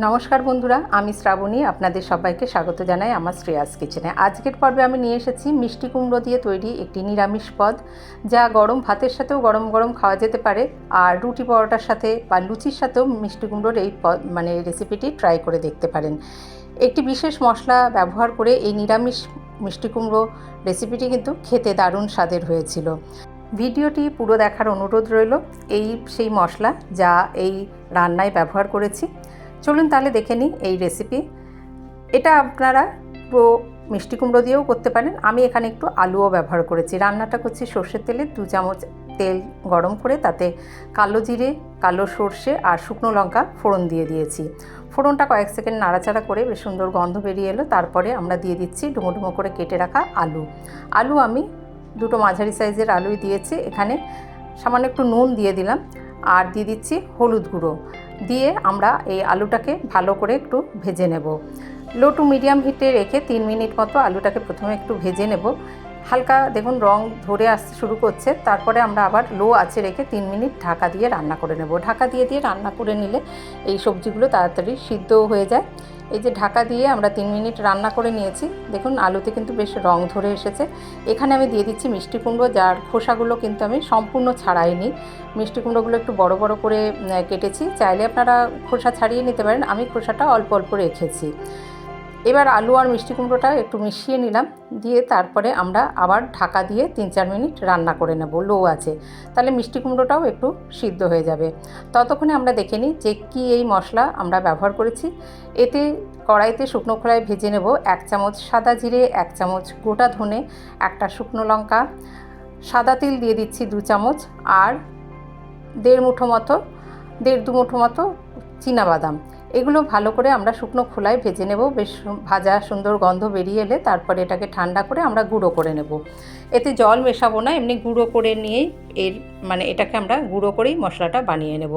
নমস্কার বন্ধুরা, আমি শ্রাবণী আপনাদের সবাইকে স্বাগত জানাই আমার শ্রেয়াস কিচেনে। আজকের পর্বে আমি নিয়ে এসেছি মিষ্টি কুমড়ো দিয়ে তৈরি একটি নিরামিষ পদ, যা গরম ভাতের সাথেও গরম গরম খাওয়া যেতে পারে, আর রুটি পরোটার সাথে বা লুচির সাথেও মিষ্টি কুমড়োর এই রেসিপিটি ট্রাই করে দেখতে পারেন। একটি বিশেষ মশলা ব্যবহার করে এই নিরামিষ মিষ্টি কুমড়ো রেসিপিটি কিন্তু খেতে দারুণ স্বাদের হয়েছিল। ভিডিওটি পুরো দেখার অনুরোধ রইল। এই সেই মশলা যা এই রান্নায় ব্যবহার করেছি। চলুন তাহলে দেখে নিই এই রেসিপি। এটা আপনারা পুরো মিষ্টি কুমড়ো দিয়েও করতে পারেন। আমি এখানে একটু আলুও ব্যবহার করেছি। রান্নাটা করছি সর্ষের তেলে 2 চামচ তেল গরম করে তাতে কালো জিরে, কালো সর্ষে আর শুকনো লঙ্কা ফোড়ন দিয়ে দিয়েছি। ফোড়নটা কয়েক সেকেন্ড নাড়াচাড়া করে বেশ সুন্দর গন্ধ বেরিয়ে এলো। তারপরে আমরা দিয়ে দিচ্ছি ডুমো ডুমো করে কেটে রাখা আলু আমি 2টো মাঝারি সাইজের আলুই দিয়েছি। এখানে সামান্য একটু নুন দিয়ে দিলাম আর দিয়ে দিচ্ছি হলুদ গুঁড়ো দিয়ে আমরা এই আলুটাকে ভালো করে একটু ভেজে নেব। লো টু মিডিয়াম হিটে রেখে 3 মিনিট মতো আলুটাকে প্রথমে একটু ভেজে নেব। হালকা দেখুন রং ধরে আসতে শুরু করছে, তারপরে আমরা আবার লো আঁচে রেখে 3 মিনিট ঢাকা দিয়ে রান্না করে নেব। ঢাকা দিয়ে রান্না করে নিলে এই সবজিগুলো তাড়াতাড়ি সিদ্ধও হয়ে যায়। এই যে ঢাকা দিয়ে আমরা 3 মিনিট রান্না করে নিয়েছি, দেখুন আলুতে কিন্তু বেশ রং ধরে এসেছে। এখানে আমি দিয়ে দিচ্ছি মিষ্টি কুমড়ো, যার খোসাগুলো কিন্তু আমি সম্পূর্ণ ছাড়াইনি। মিষ্টি কুমড়োগুলো একটু বড় বড় করে কেটেছি। চাইলে আপনারা খোসা ছাড়িয়ে নিতে পারেন, আমি খোসাটা অল্প অল্প রেখেছি। এবার আলু আর মিষ্টি কুমড়োটা একটু মিশিয়ে নিলাম, দিয়ে তারপরে আমরা আবার ঢাকা দিয়ে 3-4 মিনিট রান্না করে নেব লো আছে, তাহলে মিষ্টি কুমড়োটাও একটু সিদ্ধ হয়ে যাবে। ততক্ষণে আমরা দেখে নিই যে কী এই মশলা আমরা ব্যবহার করেছি। এতে কড়াইতে শুকনো খোলায় ভেজে নেব 1 চামচ সাদা জিরে, 1 চামচ গোটা ধনে, একটা শুকনো লঙ্কা, সাদা তিল দিয়ে দিচ্ছি 2 চামচ আর 1.5-2 মুঠো মতো চীনাবাদাম। এগুলো ভালো করে আমরা শুকনো খোলায় ভেজে নেব। বেশ ভাজা সুন্দর গন্ধ বেরিয়ে এলে তারপরে এটাকে ঠান্ডা করে আমরা গুঁড়ো করে নেব। এতে জল মেশাবো না, এমনি গুঁড়ো করে নিয়েই এটাকে আমরা গুঁড়ো করেই মশলাটা বানিয়ে নেব।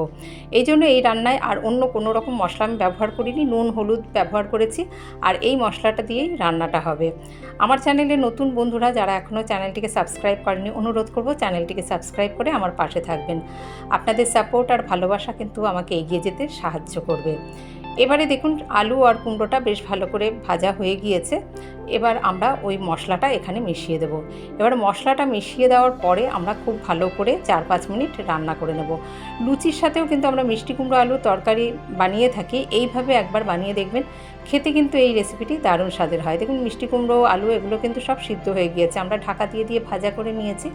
এই জন্য এই রান্নায় আর অন্য কোনো রকম মশলা আমি ব্যবহার করিনি, নুন হলুদ ব্যবহার করেছি আর এই মশলাটা দিয়েই রান্নাটা হবে। আমার চ্যানেলে নতুন বন্ধুরা যারা এখনও চ্যানেলটিকে সাবস্ক্রাইব করেনি, অনুরোধ করব চ্যানেলটিকে সাবস্ক্রাইব করে আমার পাশে থাকবেন। আপনাদের সাপোর্ট আর ভালোবাসা কিন্তু আমাকে এগিয়ে যেতে সাহায্য করবে। এবারে দেখুন আলু আর কুমড়োটা বেশ ভালো করে ভাজা হয়ে গিয়েছে। এবার আমরা ওই মশলাটা এখানে মিশিয়ে দেব। এবার মশলাটা মিশিয়ে দেওয়ার পরে আমরা খুব ভালো করে 4-5 মিনিট রান্না করে নেব। লুচির সাথেও কিন্তু আমরা মিষ্টি কুমড়ো আলু তরকারি বানিয়ে থাকি, এইভাবে একবার বানিয়ে দেখবেন, খেতে কিন্তু এই রেসিপিটি দারুণ স্বাদের হয়। দেখুন মিষ্টি কুমড়ো আলু এগুলো কিন্তু সব সিদ্ধ হয়ে গিয়েছে, আমরা ঢাকা দিয়ে ভাজা করে নিয়েছি,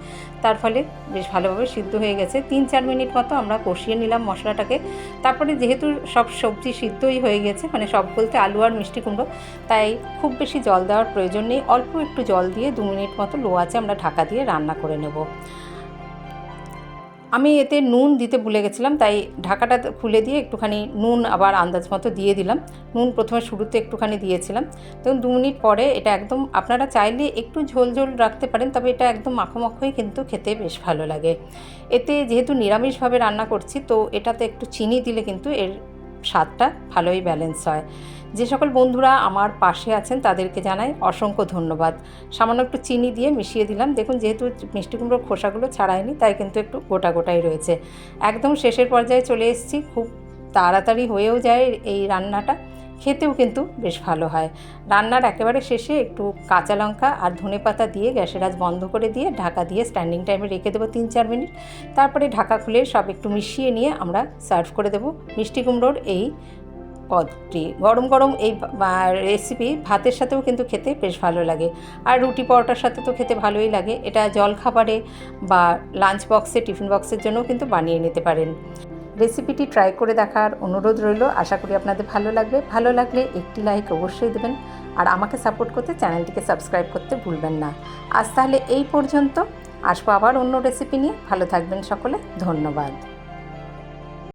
তার ফলে বেশ ভালোভাবে সিদ্ধ হয়ে গেছে। 3-4 মিনিট মতো আমরা কষিয়ে নিলাম মশলাটাকে। তারপরে যেহেতু সব সবজি সিদ্ধই হয়ে গেছে, মানে সব বলতে আলু আর মিষ্টি কুমড়ো, তাই খুব বেশি জল দেওয়ার প্রয়োজন নেই। অল্প একটু জল দিয়ে 2 মিনিট মতো লো আঁচে আমরা ঢাকা দিয়ে রান্না করে নেব। আমি এতে নুন দিতে ভুলে গেছিলাম, তাই ঢাকাটা খুলে দিয়ে একটুখানি নুন আবার আন্দাজ মতো দিয়ে দিলাম। নুন প্রথমে শুরুতে একটুখানি দিয়েছিলাম। তখন 2 মিনিট পরে এটা একদম, আপনারা চাইলে একটু ঝোল ঝোল রাখতে পারেন, তবে এটা একদম মাখো মাখোই কিন্তু খেতে বেশ ভালো লাগে। এতে যেহেতু নিরামিষভাবে রান্না করছি, তো এটাতে একটু চিনি দিলে কিন্তু এর স্বাদটা ভালোই ব্যালেন্স হয়। যে সকল বন্ধুরা আমার পাশে আছেন তাদেরকে জানাই অসংখ্য ধন্যবাদ। সামান্য একটু চিনি দিয়ে মিশিয়ে দিলাম। দেখুন যেহেতু মিষ্টি কুমড়োর খোসাগুলো ছাড়ায়নি, তাই কিন্তু একটু গোটা গোটাই রয়েছে। একদম শেষের পর্যায়ে চলে এসেছি, খুব তাড়াতাড়ি হয়েও যায় এই রান্নাটা, খেতেও কিন্তু বেশ ভালো হয়। রান্নার একেবারে শেষে একটু কাঁচা লঙ্কা আর ধনেপাতা দিয়ে গ্যাসের আঁচ বন্ধ করে দিয়ে ঢাকা দিয়ে স্ট্যান্ডিং টাইমে রেখে দেবো 3-4 মিনিট। তারপরে ঢাকা খুলে সব একটু মিশিয়ে নিয়ে আমরা সার্ভ করে দেবো। মিষ্টি কুমড়োর এই পদটি গরম গরম এই রেসিপি ভাতের সাথেও কিন্তু খেতে বেশ ভালো লাগে, আর রুটি পরোটার সাথে তো খেতে ভালোই লাগে। এটা জলখাবারে বা লাঞ্চ বক্সে, টিফিন বক্সের জন্যও কিন্তু বানিয়ে নিতে পারেন। রেসিপিটি ট্রাই করে দেখার অনুরোধ রইল। আশা করি আপনাদের ভালো লাগবে। ভালো লাগলে একটি লাইক অবশ্যই দেবেন, আর আমাকে সাপোর্ট করতে চ্যানেলটিকে সাবস্ক্রাইব করতে ভুলবেন না। আজ তাহলে এই পর্যন্ত, আসবো আবার অন্য রেসিপি নিয়ে। ভালো থাকবেন সকলে, ধন্যবাদ।